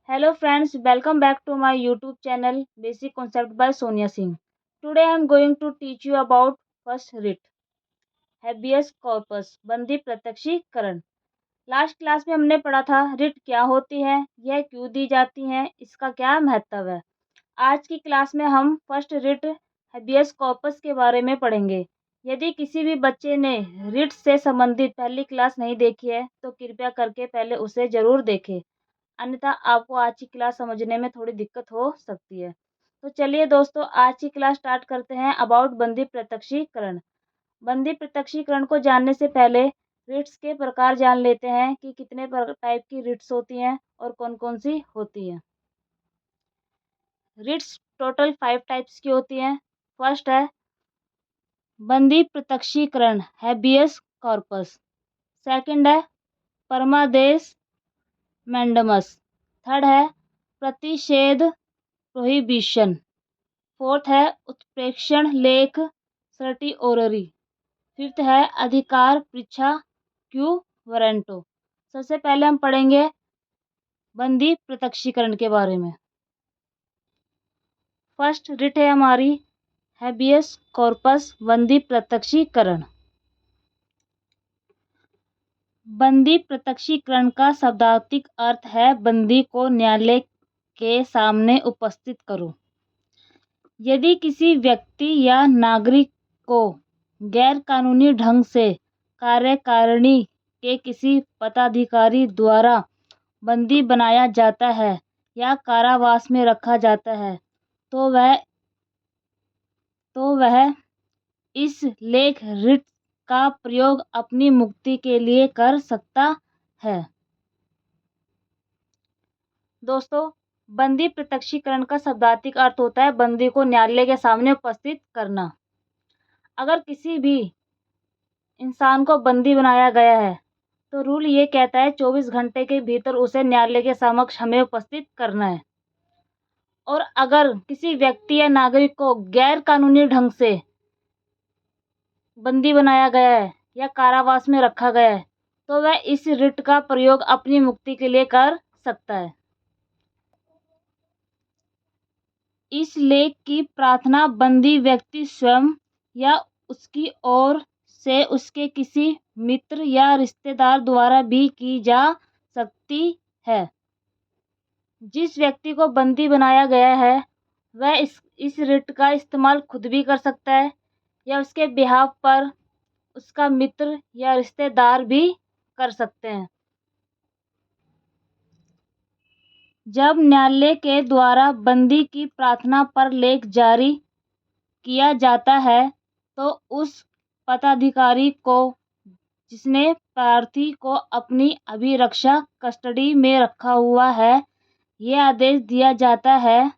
Hello friends, welcome back to my YouTube channel Basic Concept by Sonia Singh. Today I am going to teach you about first writ, habeas corpus, बंदी प्रत्यक्षीकरण। Last class में हमने पढ़ा था writ क्या होती है, यह क्यों दी जाती है, इसका क्या महत्व है। आज की क्लास में हम फर्स्ट रिट habeas corpus के बारे में पढ़ेंगे। यदि किसी भी बच्चे ने रिट से संबंधित पहली क्लास नहीं देखी है तो कृपया करके पहले उसे ज़रूर देखें, अन्यथा आपको आज की क्लास समझने में थोड़ी दिक्कत हो सकती है। तो चलिए दोस्तों, आज की क्लास स्टार्ट करते हैं अबाउट बंदी प्रत्यक्षीकरण। बंदी प्रत्यक्षीकरण को जानने से पहले रिट्स के प्रकार जान लेते हैं कि कितने टाइप की रिट्स होती हैं और कौन कौन सी होती हैं। रिट्स टोटल 5 टाइप्स की होती हैं। फर्स्ट है बंदी प्रत्यक्षीकरण, हैबियस कॉर्पस। सेकंड है परमादेश मैंडमस। थर्ड है प्रतिषेध प्रोहिबिशन। फोर्थ है उत्प्रेक्षण लेख सर्टिओररी। फिफ्थ है अधिकार परीक्षा क्यू वारंटो। सबसे पहले हम पढ़ेंगे बंदी प्रत्यक्षीकरण के बारे में। फर्स्ट रिट है हमारी हैबियस कॉर्पस, बंदी प्रत्यक्षीकरण। बंदी प्रत्यक्षीकरण का शब्दार्थिक अर्थ है बंदी को न्यायालय के सामने उपस्थित करो। यदि किसी व्यक्ति या नागरिक को गैर कानूनी ढंग से कार्यकारिणी के किसी पदाधिकारी द्वारा बंदी बनाया जाता है या कारावास में रखा जाता है तो वह इस लेख रिट का प्रयोग अपनी मुक्ति के लिए कर सकता है। दोस्तों, बंदी प्रत्यक्षीकरण का शब्दार्थिक अर्थ होता है बंदी को न्यायालय के सामने उपस्थित करना। अगर किसी भी इंसान को बंदी बनाया गया है तो रूल ये कहता है 24 घंटे के भीतर उसे न्यायालय के समक्ष हमें उपस्थित करना है। और अगर किसी व्यक्ति या नागरिक को गैर कानूनी ढंग से बंदी बनाया गया है या कारावास में रखा गया है तो वह इस रिट का प्रयोग अपनी मुक्ति के लिए कर सकता है। इस लेख की प्रार्थना बंदी व्यक्ति स्वयं या उसकी ओर से उसके किसी मित्र या रिश्तेदार द्वारा भी की जा सकती है। जिस व्यक्ति को बंदी बनाया गया है वह इस रिट का इस्तेमाल खुद भी कर सकता है या उसके बिहाफ पर उसका मित्र या रिश्तेदार भी कर सकते हैं। जब न्यायालय के द्वारा बंदी की प्रार्थना पर लेख जारी किया जाता है तो उस पदाधिकारी को जिसने प्रार्थी को अपनी अभिरक्षा कस्टडी में रखा हुआ है यह आदेश दिया जाता है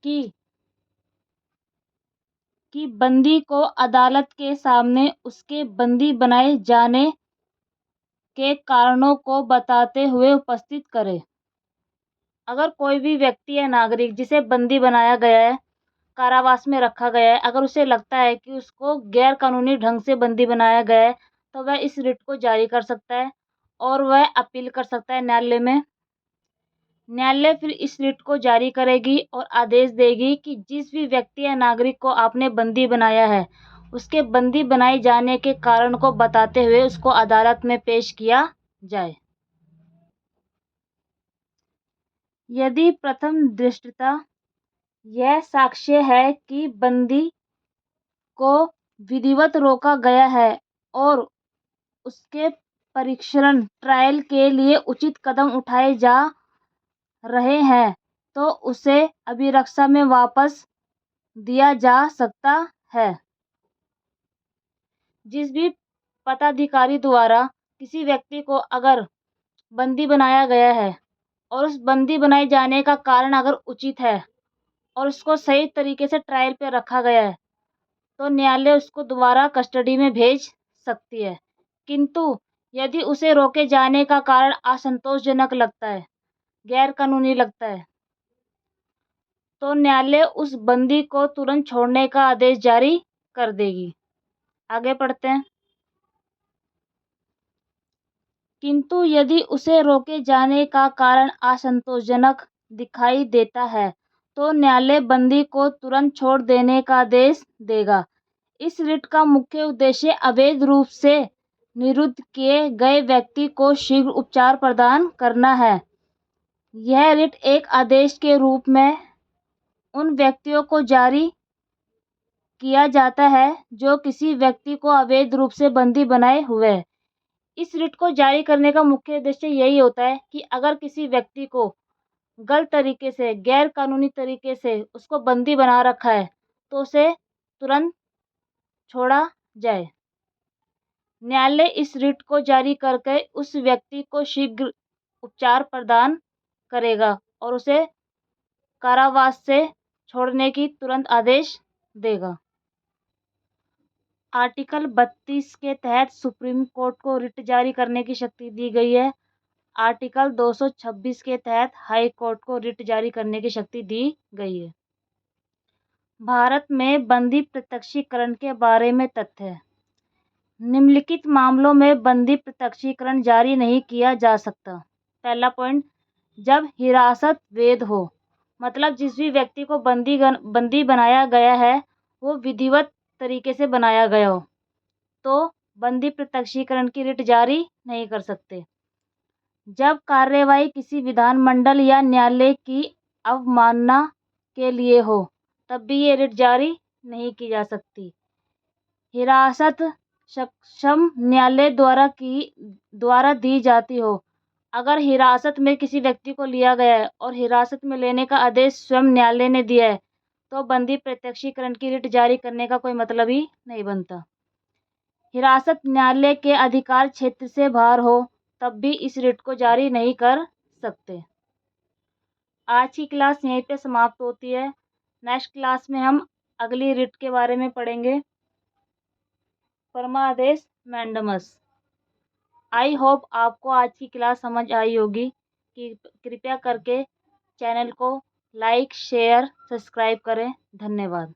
कि बंदी को अदालत के सामने उसके बंदी बनाए जाने के कारणों को बताते हुए उपस्थित करे। अगर कोई भी व्यक्ति या नागरिक जिसे बंदी बनाया गया है, कारावास में रखा गया है, अगर उसे लगता है कि उसको गैर कानूनी ढंग से बंदी बनाया गया है तो वह इस रिट को जारी कर सकता है और वह अपील कर सकता है न्यायालय में। न्यायालय फिर इस रिट को जारी करेगी और आदेश देगी कि जिस भी व्यक्ति या नागरिक को आपने बंदी बनाया है उसके बंदी बनाए जाने के कारण को बताते हुए उसको अदालत में पेश किया जाए। यदि प्रथम दृष्टया यह साक्ष्य है कि बंदी को विधिवत रोका गया है और उसके परीक्षण ट्रायल के लिए उचित कदम उठाए जा रहे हैं तो उसे अभिरक्षा में वापस दिया जा सकता है। जिस भी पदाधिकारी द्वारा किसी व्यक्ति को अगर बंदी बनाया गया है और उस बंदी बनाए जाने का कारण अगर उचित है और उसको सही तरीके से ट्रायल पे रखा गया है तो न्यायालय उसको दोबारा कस्टडी में भेज सकती है। किंतु यदि उसे रोके जाने का कारण असंतोषजनक लगता है, गैर कानूनी लगता है, तो न्यायालय उस बंदी को तुरंत छोड़ने का आदेश जारी कर देगी। आगे पढ़ते हैं किंतु यदि उसे रोके जाने का कारण असंतोषजनक दिखाई देता है तो न्यायालय बंदी को तुरंत छोड़ देने का आदेश देगा। इस रिट का मुख्य उद्देश्य अवैध रूप से निरुद्ध किए गए व्यक्ति को शीघ्र उपचार प्रदान करना है। यह रिट एक आदेश के रूप में उन व्यक्तियों को जारी किया जाता है जो किसी व्यक्ति को अवैध रूप से बंदी बनाए हुए है। इस रिट को जारी करने का मुख्य उद्देश्य यही होता है कि अगर किसी व्यक्ति को गलत तरीके से, गैर कानूनी तरीके से उसको बंदी बना रखा है तो उसे तुरंत छोड़ा जाए। न्यायालय इस रिट को जारी करके उस व्यक्ति को शीघ्र उपचार प्रदान करेगा और उसे कारावास से छोड़ने की तुरंत आदेश देगा। आर्टिकल 32 के तहत सुप्रीम कोर्ट को रिट जारी करने की शक्ति दी गई है। आर्टिकल 226 के तहत हाई कोर्ट को रिट जारी करने की शक्ति दी गई है। भारत में बंदी प्रत्यक्षीकरण के बारे में तथ्य। निम्नलिखित मामलों में बंदी प्रत्यक्षीकरण जारी नहीं किया जा सकता। पहला पॉइंट, जब हिरासत वैध हो, मतलब जिस भी व्यक्ति को बंदी बनाया गया है वो विधिवत तरीके से बनाया गया हो तो बंदी प्रत्यक्षीकरण की रिट जारी नहीं कर सकते। जब कार्यवाही किसी विधानमंडल या न्यायालय की अवमानना के लिए हो तब भी ये रिट जारी नहीं की जा सकती। हिरासत सक्षम न्यायालय द्वारा दी जाती हो। अगर हिरासत में किसी व्यक्ति को लिया गया है और हिरासत में लेने का आदेश स्वयं न्यायालय ने दिया है तो बंदी प्रत्यक्षीकरण की रिट जारी करने का कोई मतलब ही नहीं बनता। हिरासत न्यायालय के अधिकार क्षेत्र से बाहर हो तब भी इस रिट को जारी नहीं कर सकते। आज की क्लास यहीं पे समाप्त होती है। नेक्स्ट क्लास में हम अगली रिट के बारे में पढ़ेंगे, परमादेश मैंडेमस। आई होप आपको आज की क्लास समझ आई होगी। कि कृपया करके चैनल को लाइक, शेयर, सब्सक्राइब करें। धन्यवाद।